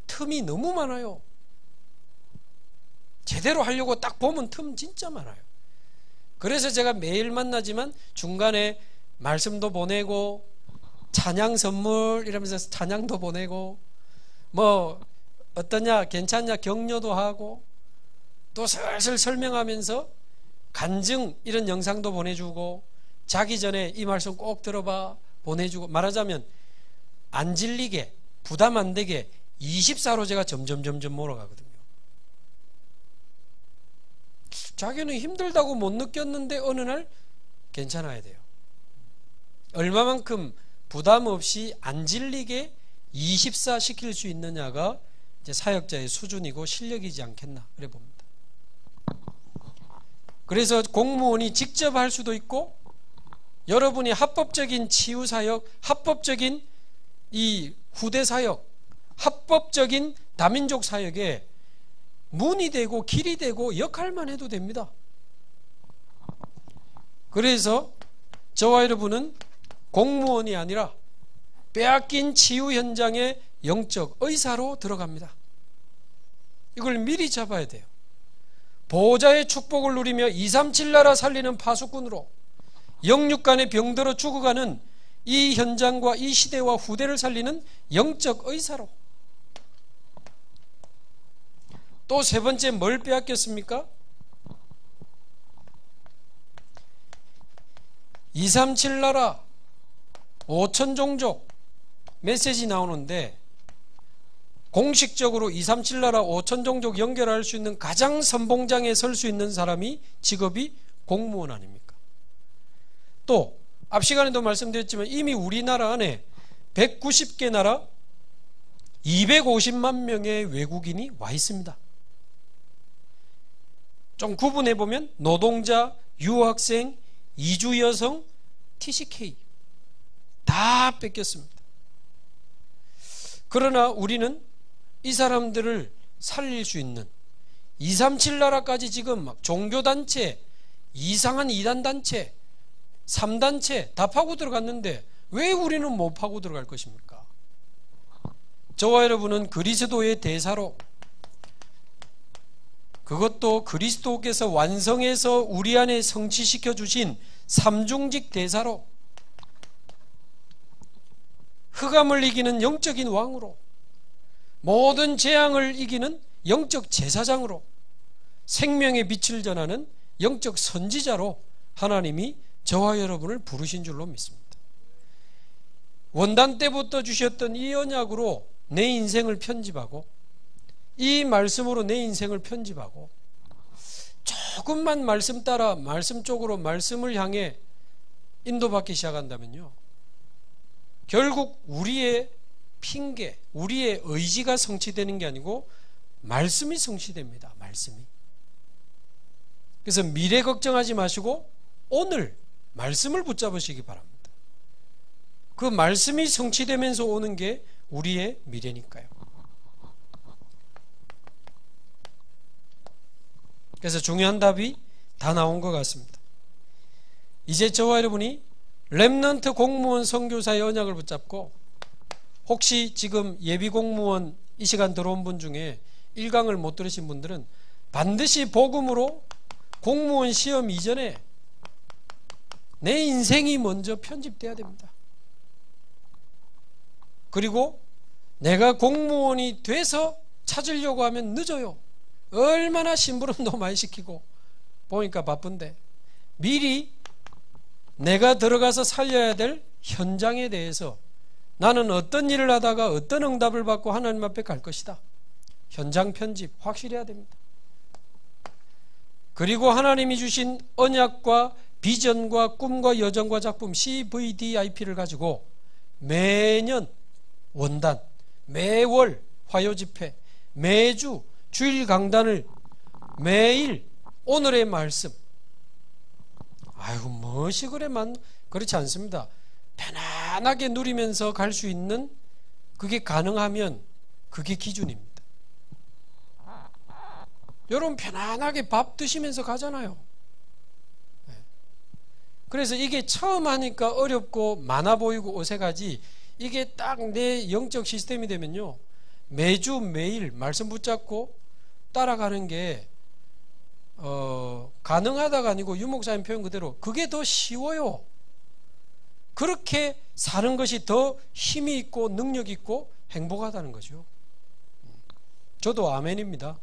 틈이 너무 많아요. 제대로 하려고 딱 보면 틈 진짜 많아요. 그래서 제가 매일 만나지만 중간에 말씀도 보내고 찬양 선물 이러면서 찬양도 보내고 뭐 어떠냐 괜찮냐 격려도 하고 또 슬슬 설명하면서 간증 이런 영상도 보내주고 자기 전에 이 말씀 꼭 들어봐 보내주고 말하자면 안 질리게 부담 안 되게 24로 제가 점점 몰아가거든요. 자기는 힘들다고 못 느꼈는데 어느 날 괜찮아야 돼요. 얼마만큼 부담 없이 안 질리게 24 시킬 수 있느냐가 이제 사역자의 수준이고 실력이지 않겠나 그래 봅니다. 그래서 공무원이 직접 할 수도 있고 여러분이 합법적인 치유 사역, 합법적인 이 후대 사역, 합법적인 다민족 사역에 문이 되고 길이 되고 역할만 해도 됩니다. 그래서 저와 여러분은 공무원이 아니라 빼앗긴 치유 현장의 영적 의사로 들어갑니다. 이걸 미리 잡아야 돼요. 보호자의 축복을 누리며 237 나라 살리는 파수꾼으로 영육간의 병들어 죽어가는 이 현장과 이 시대와 후대를 살리는 영적 의사로. 또 세 번째 뭘 빼앗겼습니까? 237 나라 5천 종족 메시지 나오는데 공식적으로 237 나라 5천 종족 연결할 수 있는 가장 선봉장에 설 수 있는 사람이 직업이 공무원 아닙니까? 또 앞 시간에도 말씀드렸지만 이미 우리나라 안에 190개 나라 250만 명의 외국인이 와 있습니다. 좀 구분해 보면 노동자, 유학생, 이주 여성, TCK 다 뺏겼습니다. 그러나 우리는 이 사람들을 살릴 수 있는 237 나라까지 지금 막 종교단체, 이상한 이단단체, 3단체 다 파고 들어갔는데 왜 우리는 못 파고 들어갈 것입니까? 저와 여러분은 그리스도의 대사로, 그것도 그리스도께서 완성해서 우리 안에 성취시켜 주신 삼중직 대사로, 흑암을 이기는 영적인 왕으로, 모든 재앙을 이기는 영적 제사장으로, 생명의 빛을 전하는 영적 선지자로 하나님이 저와 여러분을 부르신 줄로 믿습니다. 원단 때부터 주셨던 이 언약으로 내 인생을 편집하고, 이 말씀으로 내 인생을 편집하고, 조금만 말씀 따라 말씀 쪽으로 말씀을 향해 인도받기 시작한다면요, 결국 우리의 핑계, 우리의 의지가 성취되는 게 아니고 말씀이 성취됩니다. 말씀이. 그래서 미래 걱정하지 마시고 오늘 말씀을 붙잡으시기 바랍니다. 그 말씀이 성취되면서 오는 게 우리의 미래니까요. 그래서 중요한 답이 다 나온 것 같습니다. 이제 저와 여러분이 렘넌트 공무원 선교사의 언약을 붙잡고, 혹시 지금 예비 공무원 이 시간 들어온 분 중에 1강을 못 들으신 분들은 반드시 복음으로 공무원 시험 이전에 내 인생이 먼저 편집돼야 됩니다. 그리고 내가 공무원이 돼서 찾으려고 하면 늦어요. 얼마나 심부름도 많이 시키고 보니까 바쁜데, 미리 내가 들어가서 살려야 될 현장에 대해서 나는 어떤 일을 하다가 어떤 응답을 받고 하나님 앞에 갈 것이다. 현장 편집 확실해야 됩니다. 그리고 하나님이 주신 언약과 비전과 꿈과 여정과 작품 CVDIP를 가지고 매년 원단, 매월 화요집회, 매주 주일 강단을 매일 오늘의 말씀. 아유, 무엇이 그렇지 않습니다. 편안하게 누리면서 갈 수 있는, 그게 가능하면 그게 기준입니다. 여러분 편안하게 밥 드시면서 가잖아요. 그래서 이게 처음 하니까 어렵고 많아 보이고 어색하지, 이게 딱 내 영적 시스템이 되면요, 매주 매일 말씀 붙잡고 따라가는 게 가능하다가 아니고 유목사님 표현 그대로 그게 더 쉬워요. 그렇게 사는 것이 더 힘이 있고 능력 있고 행복하다는 거죠. 저도 아멘입니다.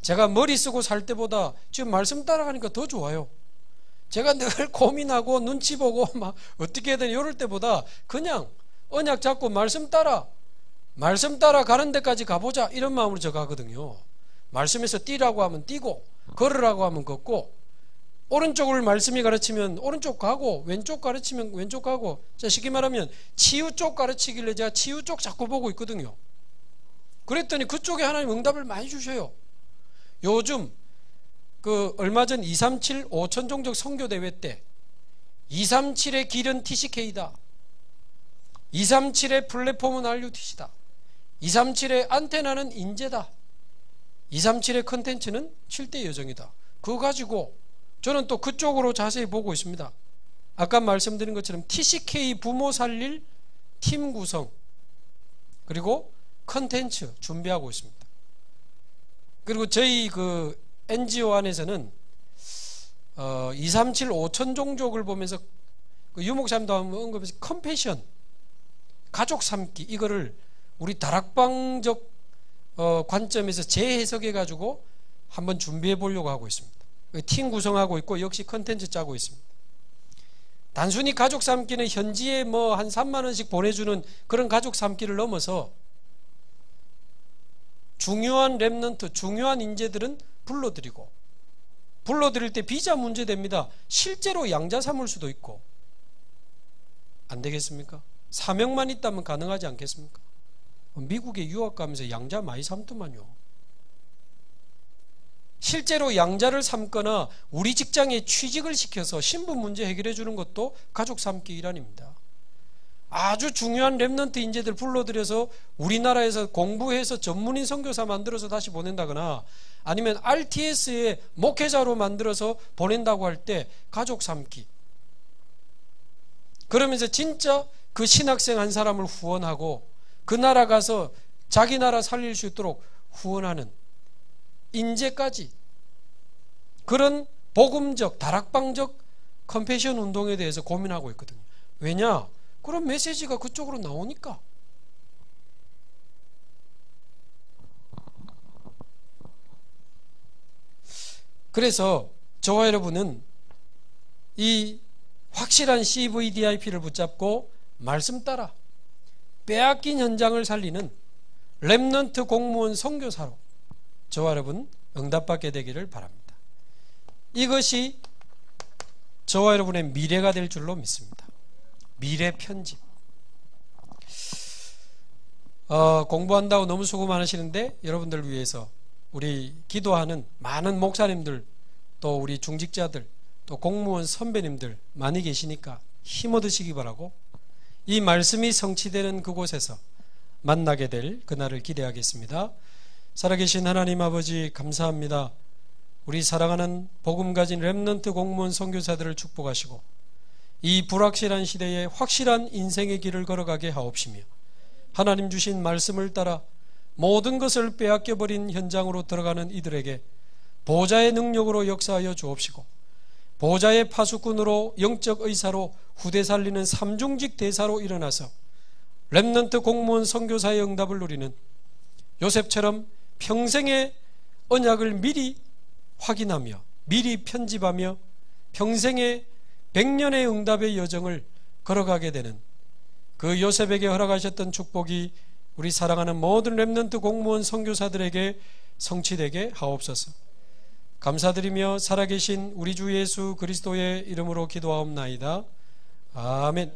제가 머리 쓰고 살 때보다 지금 말씀 따라가니까 더 좋아요. 제가 늘 고민하고 눈치 보고 막 어떻게 해야 되나 이럴 때보다 그냥 언약 잡고 말씀 따라 가는 데까지 가보자, 이런 마음으로 저 가거든요. 말씀에서 뛰라고 하면 뛰고, 걸으라고 하면 걷고, 오른쪽을 말씀이 가르치면 오른쪽 가고, 왼쪽 가르치면 왼쪽 가고, 쉽게 말하면 치유 쪽 가르치길래 제가 치유 쪽 자꾸 보고 있거든요. 그랬더니 그쪽에 하나님 응답을 많이 주셔요. 요즘 얼마 전 237 5천 종족 선교대회 때 237의 길은 TCK다, 237의 플랫폼은 RUTC다, 237의 안테나는 인재다, 237의 컨텐츠는 7대 여정이다. 그거 가지고 저는 또 그쪽으로 자세히 보고 있습니다. 아까 말씀드린 것처럼 TCK 부모 살릴 팀 구성, 그리고 컨텐츠 준비하고 있습니다. 그리고 저희 NGO 안에서는 237 5천 종족을 보면서 유목사님도 한번 언급해서 컴패션, 가족 삼기, 이거를 우리 다락방적 관점에서 재해석해 가지고 한번 준비해 보려고 하고 있습니다. 팀 구성하고 있고 역시 컨텐츠 짜고 있습니다. 단순히 가족 삼기는 현지에 한 3만 원씩 보내주는 그런 가족 삼기를 넘어서 중요한 렘넌트, 중요한 인재들은 불러드릴 때 비자 문제 됩니다. 실제로 양자 삼을 수도 있고, 안 되겠습니까? 사명만 있다면 가능하지 않겠습니까? 미국에 유학 가면서 양자 많이 삼더만요. 실제로 양자를 삼거나 우리 직장에 취직을 시켜서 신분 문제 해결해 주는 것도 가족 삼기 일환입니다. 아주 중요한 렘넌트 인재들 불러들여서 우리나라에서 공부해서 전문인 선교사 만들어서 다시 보낸다거나, 아니면 RTS의 목회자로 만들어서 보낸다고 할 때 가족 삼기. 그러면서 진짜 그 신학생 한 사람을 후원하고 그 나라 가서 자기 나라 살릴 수 있도록 후원하는 인재까지, 그런 복음적, 다락방적 컴패션 운동에 대해서 고민하고 있거든요. 왜냐? 그런 메시지가 그쪽으로 나오니까. 그래서 저와 여러분은 이 확실한 CVDIP를 붙잡고 말씀 따라 빼앗긴 현장을 살리는 렘넌트 공무원 선교사로 저와 여러분 응답받게 되기를 바랍니다. 이것이 저와 여러분의 미래가 될 줄로 믿습니다. 미래 편집. 공부한다고 너무 수고 많으시는데 여러분들 위해서 우리 기도하는 많은 목사님들, 또 우리 중직자들, 또 공무원 선배님들 많이 계시니까 힘 얻으시기 바라고, 이 말씀이 성취되는 그곳에서 만나게 될 그날을 기대하겠습니다. 살아계신 하나님 아버지, 감사합니다. 우리 사랑하는 복음 가진 렘넌트 공무원 선교사들을 축복하시고 이 불확실한 시대에 확실한 인생의 길을 걸어가게 하옵시며, 하나님 주신 말씀을 따라 모든 것을 빼앗겨버린 현장으로 들어가는 이들에게 보좌의 능력으로 역사하여 주옵시고, 보좌의 파수꾼으로 영적 의사로 후대 살리는 삼중직 대사로 일어나서 렘넌트 공무원 선교사의 응답을 누리는 요셉처럼 평생의 언약을 미리 확인하며 미리 편집하며 평생의 100년의 응답의 여정을 걸어가게 되는 그 요셉에게 허락하셨던 축복이 우리 사랑하는 모든 렘넌트 공무원 선교사들에게 성취되게 하옵소서. 감사드리며 살아계신 우리 주 예수 그리스도의 이름으로 기도하옵나이다. 아멘.